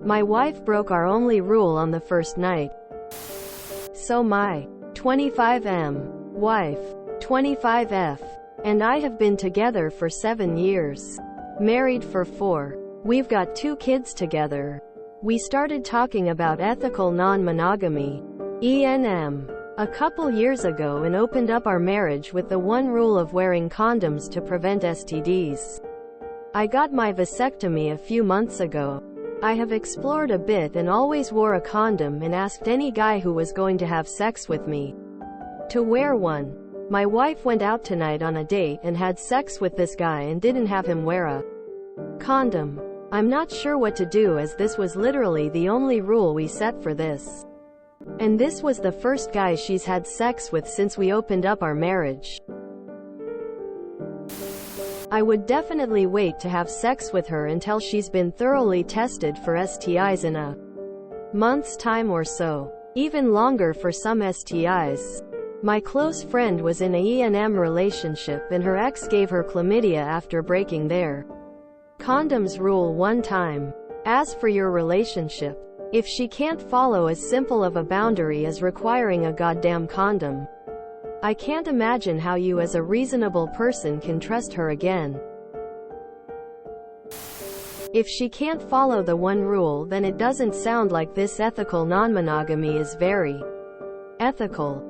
My wife broke our only rule on the first night. So my 25M wife, 25F, and I have been together for 7 years. Married for 4. We've got 2 kids together. We started talking about ethical non-monogamy, ENM, a couple years ago and opened up our marriage with the one rule of wearing condoms to prevent STDs. I got my vasectomy a few months ago. I have explored a bit and always wore a condom and asked any guy who was going to have sex with me to wear one. My wife went out tonight on a date and had sex with this guy and didn't have him wear a condom. I'm not sure what to do, as this was literally the only rule we set for this. And this was the first guy she's had sex with since we opened up our marriage. I would definitely wait to have sex with her until she's been thoroughly tested for STIs in a month's time or so. Even longer for some STIs. My close friend was in a ENM relationship and her ex gave her chlamydia after breaking their condoms rule one time. As for your relationship, if she can't follow as simple of a boundary as requiring a goddamn condom, I can't imagine how you as a reasonable person can trust her again. If she can't follow the one rule, then it doesn't sound like this ethical non-monogamy is very ethical.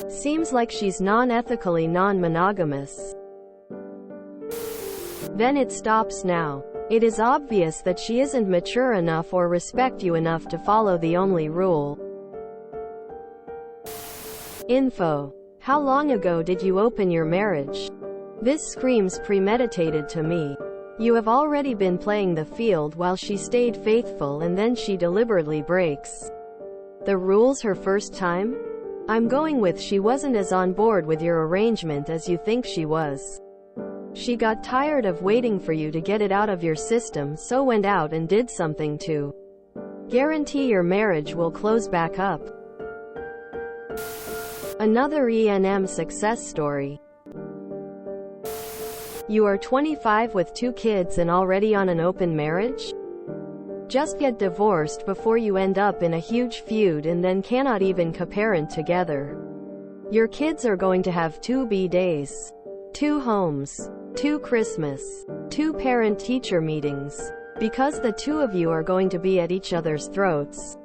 Seems like she's non-ethically non-monogamous. Then it stops now. It is obvious that she isn't mature enough or respect you enough to follow the only rule. Info. How long ago did you open your marriage? This screams premeditated to me. You have already been playing the field while she stayed faithful and then she deliberately breaks the rules her first time? I'm going with she wasn't as on board with your arrangement as you think she was. She got tired of waiting for you to get it out of your system, so went out and did something to guarantee your marriage will close back up. Another ENM success story. You are 25 with 2 kids and already on an open marriage? Just get divorced before you end up in a huge feud and then cannot even co-parent together. Your kids are going to have 2 B-days, 2 homes, 2 Christmas, 2 parent-teacher meetings, because the 2 of you are going to be at each other's throats.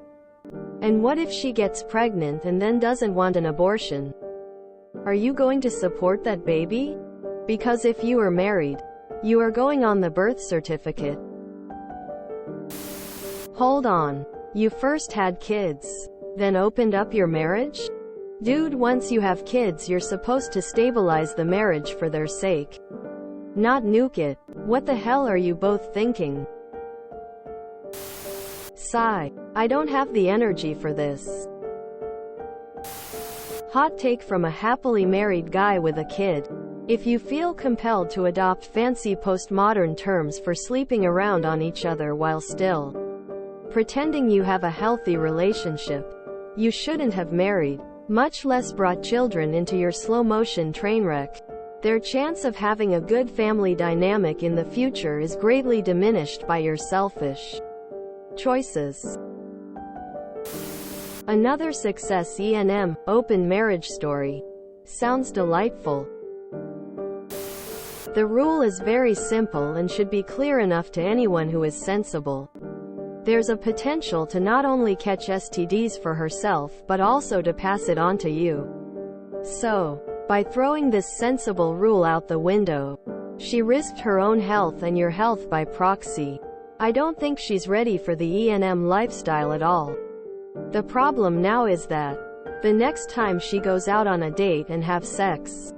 And what if she gets pregnant and then doesn't want an abortion? Are you going to support that baby? Because if you are married, you are going on the birth certificate. Hold on. You first had kids, then opened up your marriage? Dude, once you have kids you're supposed to stabilize the marriage for their sake, not nuke it. What the hell are you both thinking? Sigh. I don't have the energy for this. Hot take from a happily married guy with a kid. If you feel compelled to adopt fancy postmodern terms for sleeping around on each other while still pretending you have a healthy relationship, you shouldn't have married, much less brought children into your slow-motion train wreck. Their chance of having a good family dynamic in the future is greatly diminished by your selfish choices. Another success ENM, open marriage story. Sounds delightful. The rule is very simple and should be clear enough to anyone who is sensible. There's a potential to not only catch STDs for herself but also to pass it on to you. So, by throwing this sensible rule out the window, she risked her own health and your health by proxy. I don't think she's ready for the ENM lifestyle at all. The problem now is that the next time she goes out on a date and have sex,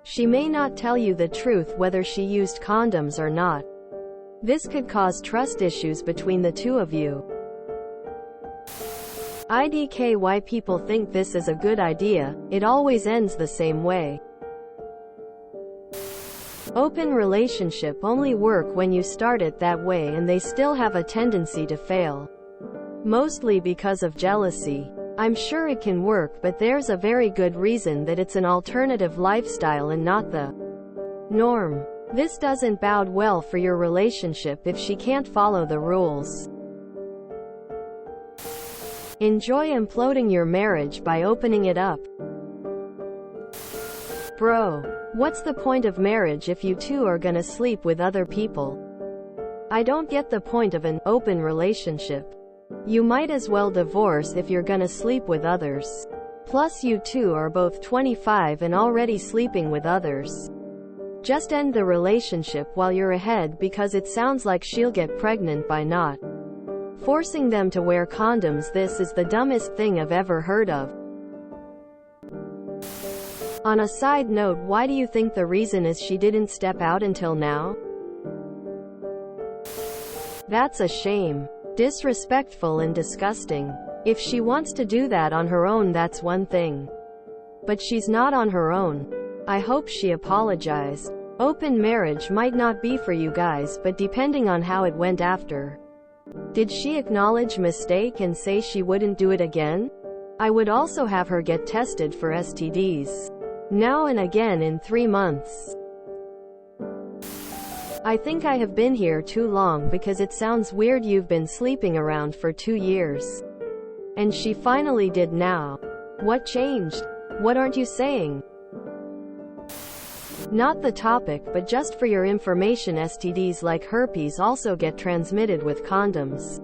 she may not tell you the truth whether she used condoms or not. This could cause trust issues between the 2 of you. IDK why people think this is a good idea, it always ends the same way. Open relationship only work when you start it that way and they still have a tendency to fail. Mostly because of jealousy. I'm sure it can work, but there's a very good reason that it's an alternative lifestyle and not the norm. This doesn't bode well for your relationship if she can't follow the rules. Enjoy imploding your marriage by opening it up. Bro, what's the point of marriage if you two are gonna sleep with other people? I don't get the point of an open relationship. You might as well divorce if you're gonna sleep with others. Plus you two are both 25 and already sleeping with others. Just end the relationship while you're ahead, because it sounds like she'll get pregnant by not forcing them to wear condoms. This is the dumbest thing I've ever heard of. On a side note, why do you think the reason is she didn't step out until now? That's a shame. Disrespectful and disgusting. If she wants to do that on her own, that's one thing. But she's not on her own. I hope she apologized. Open marriage might not be for you guys, but depending on how it went after. Did she acknowledge mistake and say she wouldn't do it again? I would also have her get tested for STDs. Now and again in 3 months. I think I have been here too long, because it sounds weird you've been sleeping around for 2 years. And she finally did now. What changed? What aren't you saying? Not the topic, but just for your information, STDs like herpes also get transmitted with condoms.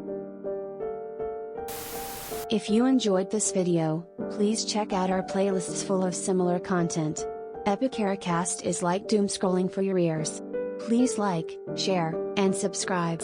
If you enjoyed this video, please check out our playlists full of similar content. Epicaricast is like doom scrolling for your ears. Please like, share, and subscribe.